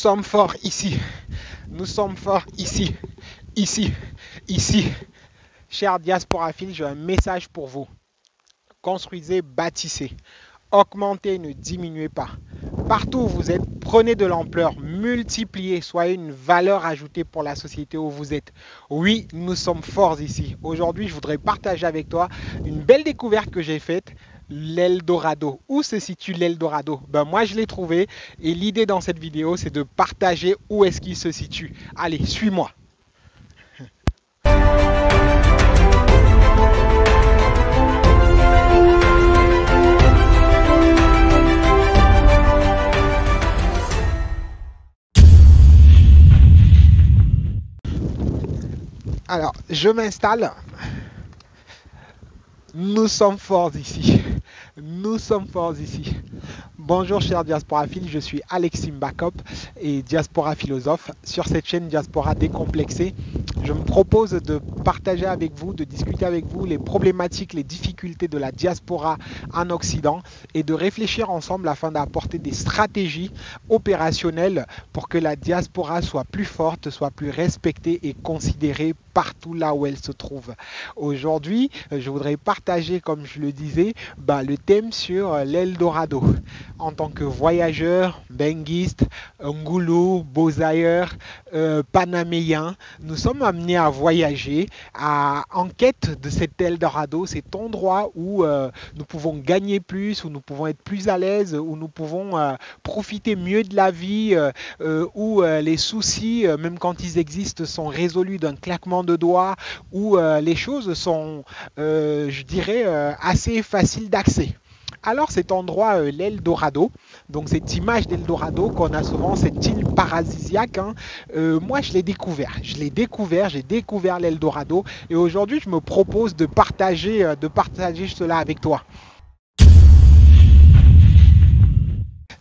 sommes forts ici. Nous sommes forts ici. Ici. Ici. Chers diasporaphiles, j'ai un message pour vous. Construisez, bâtissez. Augmentez, ne diminuez pas. Partout où vous êtes, prenez de l'ampleur, multipliez, soyez une valeur ajoutée pour la société où vous êtes. Oui, nous sommes forts ici. Aujourd'hui, je voudrais partager avec toi une belle découverte que j'ai faite. L'Eldorado. Où se situe l'Eldorado? Moi, je l'ai trouvé et l'idée dans cette vidéo, c'est de partager où est-ce qu'il se situe. Allez, suis-moi. Alors, je m'installe. Nous sommes forts ici. Nous sommes forts ici. Bonjour chers diasporaphiles, je suis Alexis Mbakop et diaspora philosophe. Sur cette chaîne Diaspora Décomplexée, je me propose de partager avec vous, de discuter avec vous les problématiques, les difficultés de la diaspora en Occident et de réfléchir ensemble afin d'apporter des stratégies opérationnelles pour que la diaspora soit plus forte, soit plus respectée et considérée partout là où elle se trouve. Aujourd'hui, je voudrais partager, comme je le disais, le thème sur l'Eldorado. En tant que voyageur, benguiste, ngoulou, bosailleur, panaméen, nous sommes amenés à voyager en quête de cet Eldorado, cet endroit où nous pouvons gagner plus, où nous pouvons être plus à l'aise, où nous pouvons profiter mieux de la vie, où les soucis, même quand ils existent, sont résolus d'un claquement de doigts, où les choses sont, je dirais, assez faciles d'accès. Alors cet endroit, l'Eldorado, donc cette image d'Eldorado qu'on a souvent, cette île paradisiaque, moi je l'ai découvert, j'ai découvert l'Eldorado et aujourd'hui je me propose de partager cela avec toi.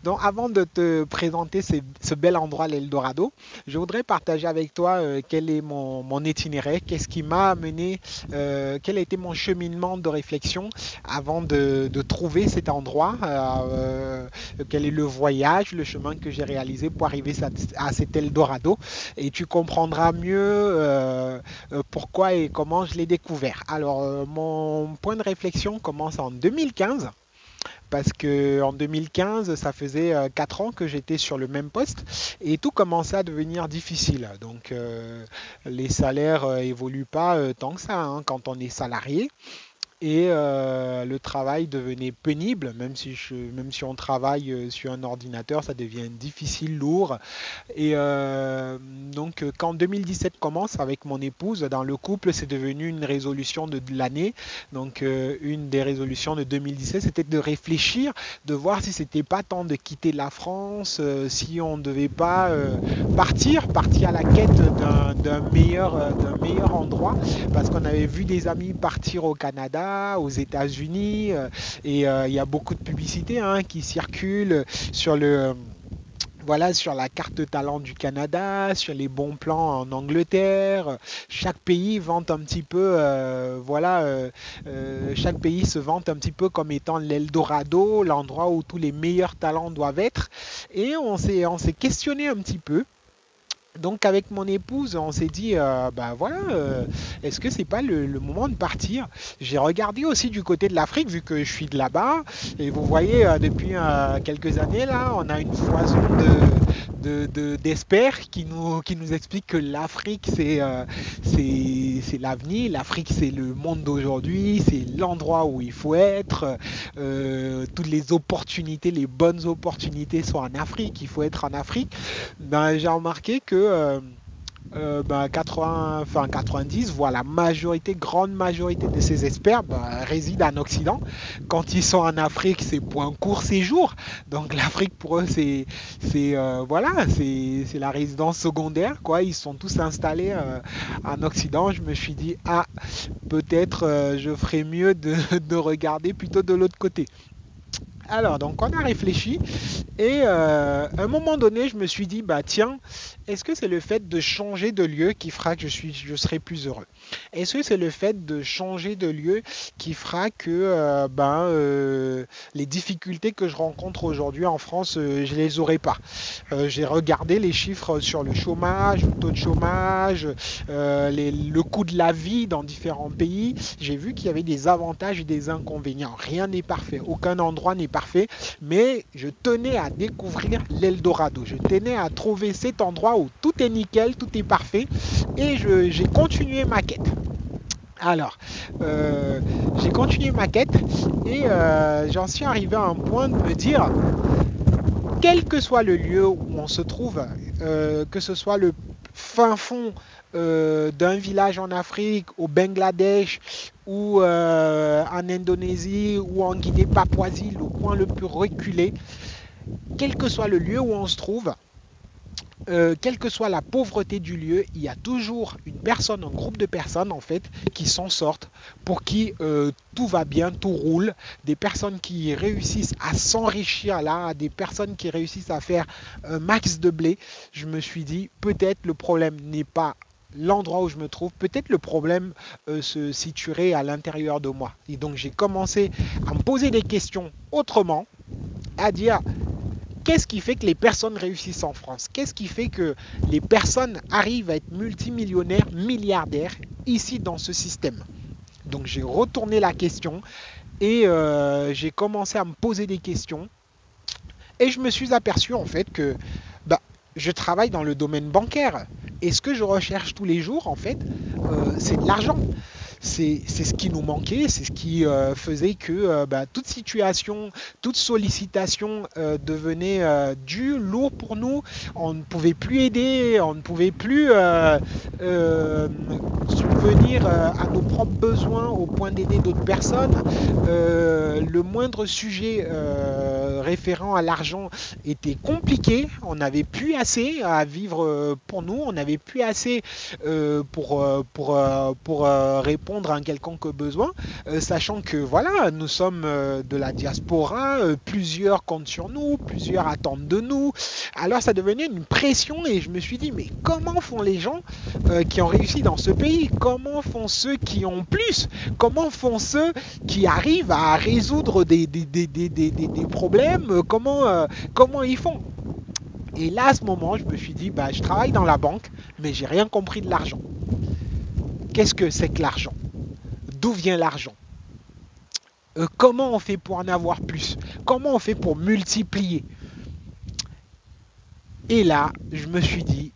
Donc avant de te présenter ce bel endroit, l'Eldorado, je voudrais partager avec toi quel est mon itinéraire, qu'est-ce qui m'a amené, quel a été mon cheminement de réflexion avant de trouver cet endroit, quel est le voyage, le chemin que j'ai réalisé pour arriver à cet Eldorado. Et tu comprendras mieux pourquoi et comment je l'ai découvert. Alors mon point de réflexion commence en 2015. Parce qu'en 2015, ça faisait 4 ans que j'étais sur le même poste et tout commençait à devenir difficile. Donc les salaires évoluent pas tant que ça quand on est salarié. Et le travail devenait pénible, même si on travaille sur un ordinateur, ça devient difficile, lourd. Et donc quand 2017 commence avec mon épouse, dans le couple, c'est devenu une résolution de l'année. Donc une des résolutions de 2017, c'était de réfléchir, de voir si c'était pas temps de quitter la France, si on ne devait pas partir à la quête d'un meilleur endroit, parce qu'on avait vu des amis partir au Canada, aux États-Unis, et il y a beaucoup de publicité qui circulent sur sur la carte talent du Canada, sur les bons plans en Angleterre. Chaque pays vante un petit peu, chaque pays se vante un petit peu comme étant l'Eldorado, l'endroit où tous les meilleurs talents doivent être. Et on s'est questionné un petit peu. Donc avec mon épouse, on s'est dit, est-ce que c'est pas le moment de partir? J'ai regardé aussi du côté de l'Afrique, vu que je suis de là-bas. Et vous voyez, depuis quelques années, là, on a une foison d'experts qui nous expliquent que l'Afrique, c'est l'avenir. L'Afrique, c'est le monde d'aujourd'hui. C'est l'endroit où il faut être. Toutes les opportunités, les bonnes opportunités sont en Afrique. Il faut être en Afrique. J'ai remarqué que 90, voire la grande majorité de ces experts résident en Occident. Quand ils sont en Afrique, c'est pour un court séjour. Donc l'Afrique pour eux, c'est la résidence secondaire, quoi. Ils sont tous installés en Occident. Je me suis dit peut-être je ferais mieux de regarder plutôt de l'autre côté. Alors, donc on a réfléchi et à un moment donné, je me suis dit, bah tiens, est-ce que c'est le fait de changer de lieu qui fera que je serai plus heureux? Est-ce que c'est le fait de changer de lieu qui fera que les difficultés que je rencontre aujourd'hui en France, je les aurai pas? J'ai regardé les chiffres sur le chômage, le taux de chômage, le coût de la vie dans différents pays. J'ai vu qu'il y avait des avantages et des inconvénients. Rien n'est parfait, aucun endroit n'est parfait, mais je tenais à découvrir l'Eldorado. Je tenais à trouver cet endroit où tout est nickel, tout est parfait, et j'ai continué ma quête. Alors, j'ai continué ma quête et j'en suis arrivé à un point de me dire, quel que soit le lieu où on se trouve, que ce soit le fin fond d'un village en Afrique, au Bangladesh, ou en Indonésie, ou en Guinée-Papouasie, le coin le plus reculé, quel que soit le lieu où on se trouve, quelle que soit la pauvreté du lieu, il y a toujours une personne, un groupe de personnes en fait, qui s'en sortent, pour qui tout va bien, tout roule, des personnes qui réussissent à s'enrichir là, des personnes qui réussissent à faire un max de blé. Je me suis dit, peut-être le problème n'est pas l'endroit où je me trouve, peut-être le problème se situerait à l'intérieur de moi. Et donc j'ai commencé à me poser des questions autrement, à dire qu'est-ce qui fait que les personnes réussissent en France? Qu'est-ce qui fait que les personnes arrivent à être multimillionnaires, milliardaires ici dans ce système? Donc j'ai retourné la question et j'ai commencé à me poser des questions et je me suis aperçu en fait que bah, je travaille dans le domaine bancaire et ce que je recherche tous les jours en fait, c'est de l'argent. C'est ce qui nous manquait, c'est ce qui faisait que toute situation, toute sollicitation devenait due, lourd pour nous. On ne pouvait plus aider, on ne pouvait plus subvenir à nos propres besoins au point d'aider d'autres personnes. Le moindre sujet référent à l'argent était compliqué. On n'avait plus assez à vivre pour nous, on n'avait plus assez pour répondre à un quelconque besoin, sachant que voilà, nous sommes de la diaspora, plusieurs comptent sur nous, plusieurs attendent de nous. Alors ça devenait une pression et je me suis dit, mais comment font les gens qui ont réussi dans ce pays? Comment font ceux qui ont plus? Comment font ceux qui arrivent à résoudre des problèmes? Comment ils font? Et là, à ce moment, je me suis dit, bah, je travaille dans la banque, mais j'ai rien compris de l'argent. Qu'est-ce que c'est que l'argent? D'où vient l'argent? Comment on fait pour en avoir plus? Comment on fait pour multiplier? Et là, je me suis dit,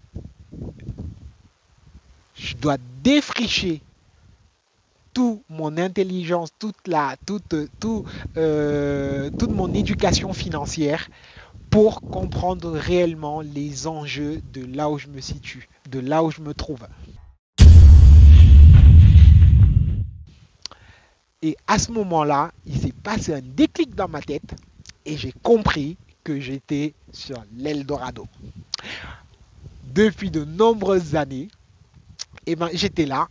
je dois défricher toute mon intelligence, toute mon éducation financière pour comprendre réellement les enjeux de là où je me situe, de là où je me trouve. Et à ce moment-là, il s'est passé un déclic dans ma tête et j'ai compris que j'étais sur l'Eldorado. Depuis de nombreuses années, j'étais là,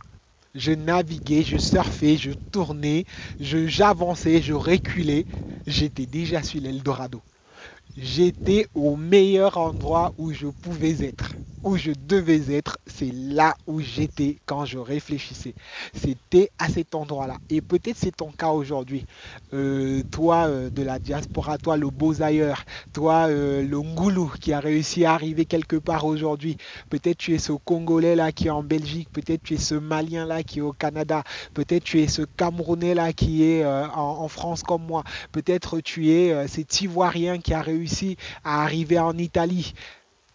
je naviguais, je surfais, je tournais, j'avançais, je reculais. J'étais déjà sur l'Eldorado. J'étais au meilleur endroit où je pouvais être, où je devais être. C'est là où j'étais quand je réfléchissais. C'était à cet endroit-là. Et peut-être c'est ton cas aujourd'hui. Toi de la diaspora, toi le beau ailleurs, toi le Ngoulou qui a réussi à arriver quelque part aujourd'hui. Peut-être tu es ce Congolais là qui est en Belgique. Peut-être tu es ce Malien là qui est au Canada. Peut-être tu es ce Camerounais là qui est en France comme moi. Peut-être tu es cet Ivoirien qui a réussi à arriver en Italie.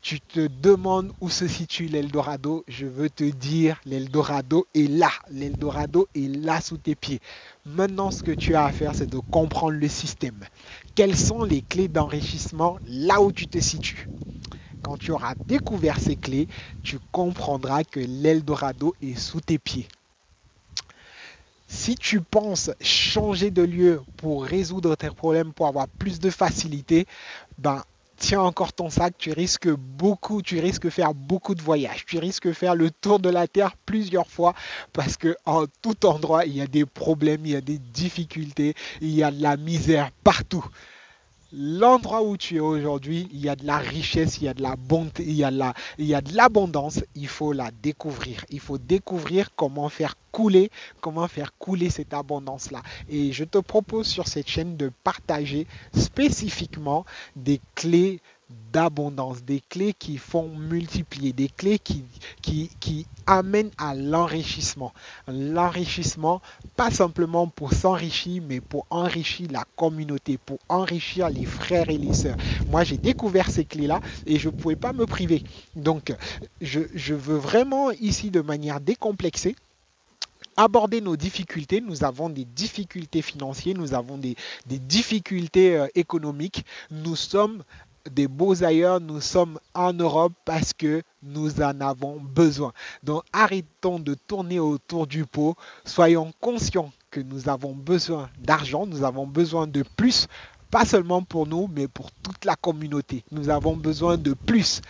Tu te demandes où se situe l'Eldorado. Je veux te dire, l'Eldorado est là. L'Eldorado est là sous tes pieds. Maintenant, ce que tu as à faire, c'est de comprendre le système. Quelles sont les clés d'enrichissement là où tu te situes? Quand tu auras découvert ces clés, tu comprendras que l'Eldorado est sous tes pieds. Si tu penses changer de lieu pour résoudre tes problèmes, pour avoir plus de facilité, tiens encore ton sac, tu risques faire beaucoup de voyages, tu risques faire le tour de la terre plusieurs fois parce que en tout endroit, il y a des problèmes, il y a des difficultés, il y a de la misère partout. l'endroit où tu es aujourd'hui, il y a de la richesse, il y a de la bonté, il y a de l'abondance. Il faut la découvrir. Il faut découvrir comment faire couler cette abondance-là. Et je te propose sur cette chaîne de partager spécifiquement des clés d'abondance, des clés qui font multiplier, des clés qui amènent à l'enrichissement. L'enrichissement, pas simplement pour s'enrichir, mais pour enrichir la communauté, pour enrichir les frères et les sœurs. Moi, j'ai découvert ces clés-là et je ne pouvais pas me priver. Donc, je veux vraiment ici, de manière décomplexée, aborder nos difficultés. Nous avons des difficultés financières, nous avons des difficultés économiques. Nous sommes des beaux ailleurs, nous sommes en Europe parce que nous en avons besoin. Donc arrêtons de tourner autour du pot, soyons conscients que nous avons besoin d'argent, nous avons besoin de plus, pas seulement pour nous, mais pour toute la communauté. Nous avons besoin de plus.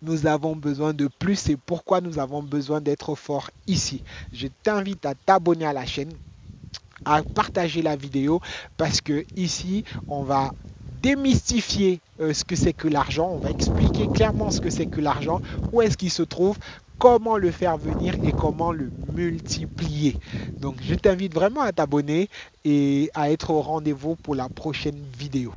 Nous avons besoin de plus, c'est pourquoi nous avons besoin d'être forts ici. Je t'invite à t'abonner à la chaîne, à partager la vidéo, parce que ici, on va démystifier ce que c'est que l'argent, on va expliquer clairement ce que c'est que l'argent, où est-ce qu'il se trouve, comment le faire venir et comment le multiplier. Donc je t'invite vraiment à t'abonner et à être au rendez-vous pour la prochaine vidéo.